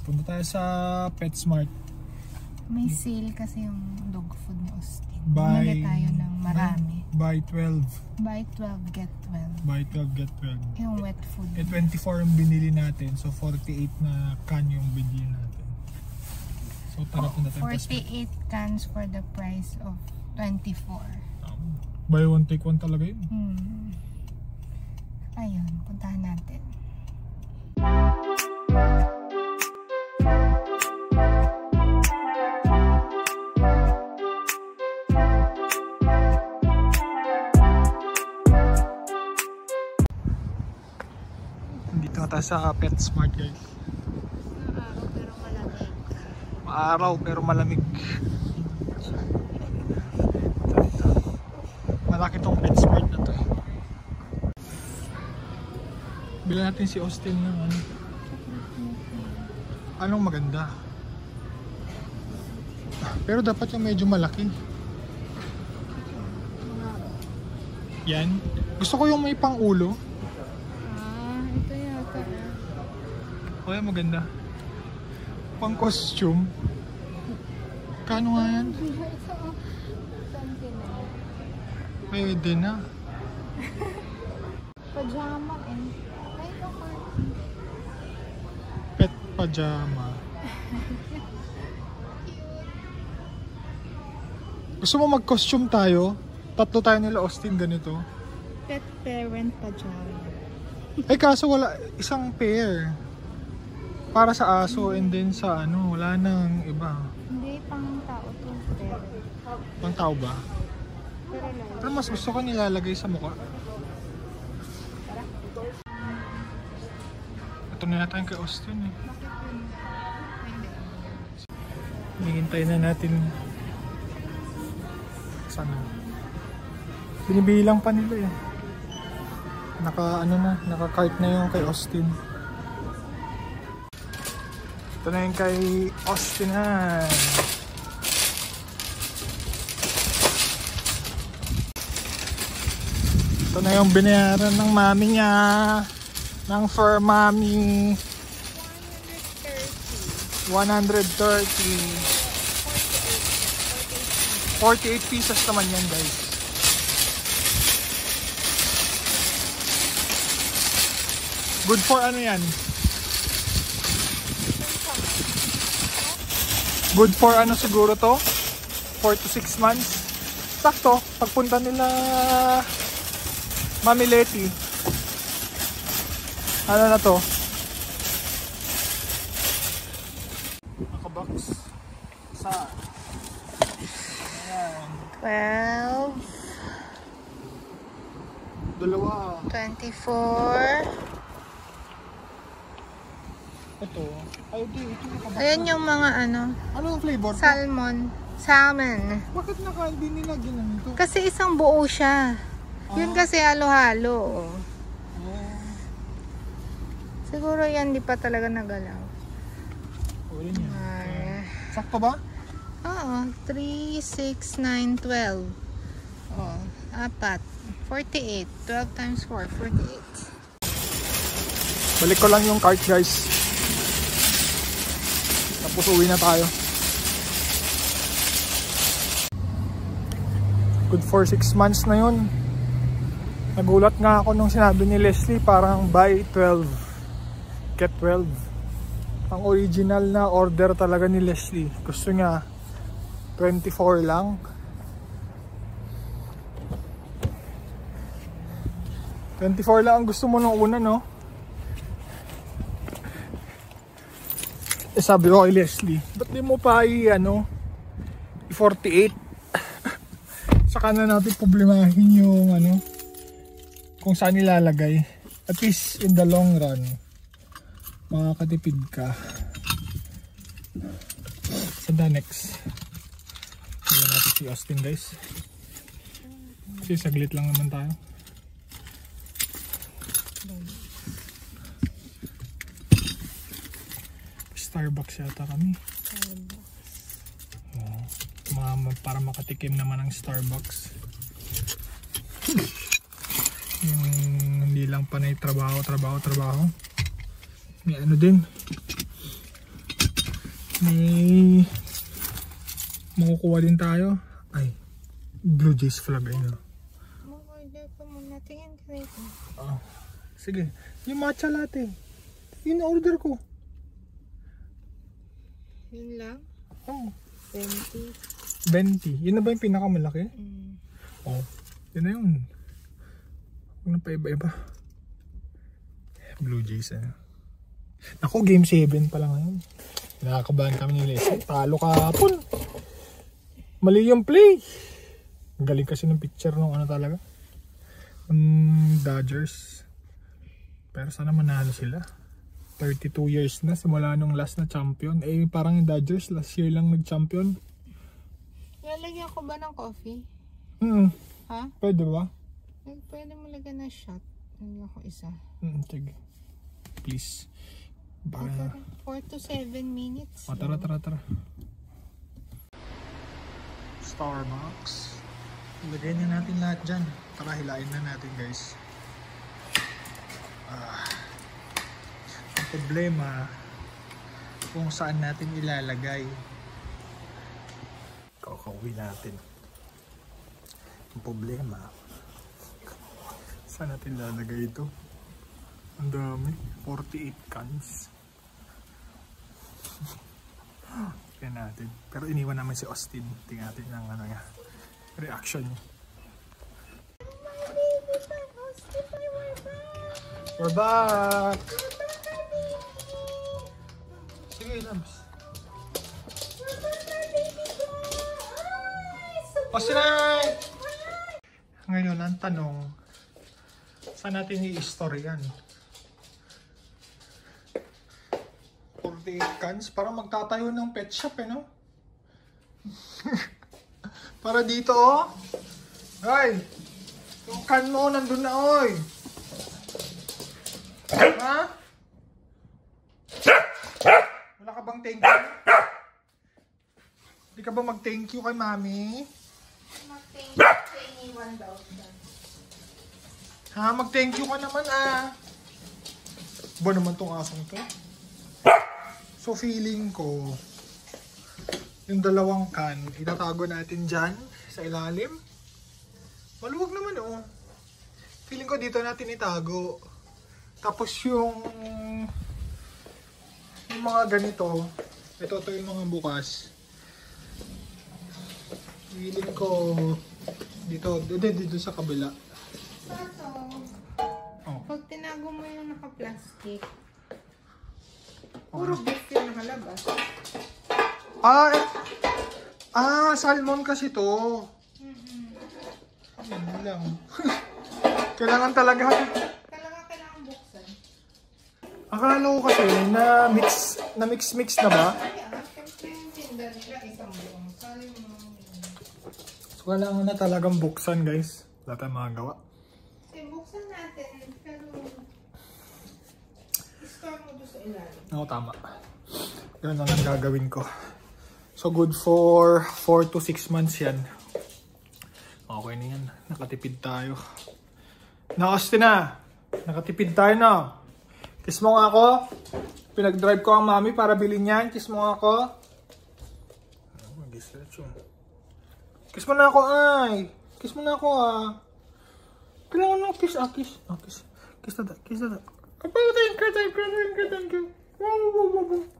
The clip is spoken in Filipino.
Punta tayo sa PetSmart. May sale kasi yung dog food ni Austin. Buy tayo ng marami. Buy 12. Buy 12, get 12. Buy 12, get 12. Yung wet food. 24 ang binili natin. So 48 na can yung binili natin. So tara punta tayo. 48 cans for the price of 24. Buy one take one talaga yun. Ayun, puntahan natin. Dito na tayo sa PetSmart guys. Maaraw pero malamig. Malaki tong PetSmart na to eh. Bilan natin si Austin ng ano. Anong maganda? Pero dapat yung medyo malaki. Yan. Gusto ko yung may pang ulo. Ito yata. O yan maganda. Pang costume. Kano nga yan? Pwede na. Pajama eh. Pet pajama. Gusto mo mag-costume tayo? Tatlo tayo nila Austin ganito. Pet parent pajama. Eh kaso wala isang pair. Para sa aso and then sa ano, wala nang iba. Hindi, pang tao to. Pang tao ba? Pero mas gusto ko nilalagay sa mukha. Ito na natin kay Austin eh. Hihintay na natin. Sana. Binibilang pa nila eh. Naka-cart na yung kay Austin. Ito na yung kay Austin han. Ito na yung binayaran ng mami niya. Ng fur mami. 130. 48 pieces naman yan guys. Good for ano yan? Good for ano siguro to? 4 to 6 months. Sakto, pagpunta nila Mami Leti. Ano na to? Nakabox. Saan? Ayan. 12. Dalawa. 24. Ito. Ay, ito nakabox. Ayan yung mga ano. Anong flavor? Salmon. Bakit hindi nila ginanito? Kasi isang buo siya. Yun kasi halo-halo. Siguro yan di pa talaga nagalaw. Ulit yan. Sakto ba? Oo. 3, 6, 9, 12. Oh, 4. 48. 12 times 4. 48. Balik ko lang yung cart guys. Tapos uwi na tayo. Good for 6 months na yun. Nagulat nga ako nung sinabi ni Leslie parang buy 12 get 12. Ang original na order talaga ni Leslie. Gusto niya 24 lang. $24 lang ang gusto mo nung una, no? Eh sabi ko kay Leslie, ba't di mo pa i-48? Saka na natin problemahin yung kung saan ilalagay. At least in the long run makakatipid ka. So the next, tignan natin si Austin guys. Kasi saglit lang naman tayo. Starbucks yata kami. Para makatikim naman ng Starbucks. Yung hindi lang panay trabaho. May din. May makukuha din tayo. Ay, Blue Jays flag ay no. Mag-order ko muna. Tingin ka rito. Sige. Yung matcha latte. Yun order ko. Yun lang? Oh. 20. 20. Yun na ba yung pinakamalaki? Oh. Yun na yun. Huwag na pa iba-iba. Blue Jays Ako, game 7 pa lang ngayon. Nakakabahan kami ni Leslie. Talo kahapon. Mali yung play. Ang galing kasi ng picture nung ano talaga. Dodgers. Pero sana manalo sila. 32 years na simula nung last na champion. Eh parang yung Dodgers last year lang nag-champion. Lalagyan ko ba ng coffee? Ha? Pwede ba? Pwede mo lagyan ng shot. Lagyan ko isa. Sige. Please. Baka... 4 to 7 minutes. Tara. Starbucks. Ilagay na natin lahat dyan. Tara, hilain na natin guys. Ang problema kung saan natin ilalagay. Kakauwi natin. Ang problema saan natin ilalagay ito? Ang dami. 48 cans. Tingnan natin. Pero iniwan naman si Austin. Tingnan natin ng ano niya. Reaction niya. We're back! Sige, Labs. Austin! Ngayon, ang tanong, saan natin i-story yan? 48 cans? Parang magtatayo ng pet shop no? Para dito Ay! Yung can mo nandun na oy! Ha? Wala ka bang thank you? Hindi ka ba mag-thank you kay mami? Mag-thank you sa iniwan daw. Ha? Mag-thank you ka naman Ba naman tong asong to? So feeling ko yung dalawang can itatago natin dyan sa ilalim. Maluwag naman Feeling ko dito natin itago. Tapos yung mga ganito, ito yung mga bukas. Feeling ko dito sa kabila. Pag tinago mo yung naka-plastic, puro beef yung nakalabas. Salmon kasi to. Yan lang. Kailangan talaga buksan. Akala ko kasi na mix na ba? Siyempre yung tinda nila isang buong. So kailangan na talagang buksan guys. Wala tayong magagawa. Buksan natin, pero i-store mo doon sa ilalim. Oo, tama. Ganun ang gagawin ko. So good for 4 to 6 months yan. Okay na yan. Nakatipid tayo. Austin nakatipid tayo na. Kiss mo nga ako. Pinag-drive ko ang mami para bilhin yan. Kiss mo nga ako. Kiss mo na ako ay. Kiss mo na ako Kailangan na kiss. Kiss na. Thank you. Wow.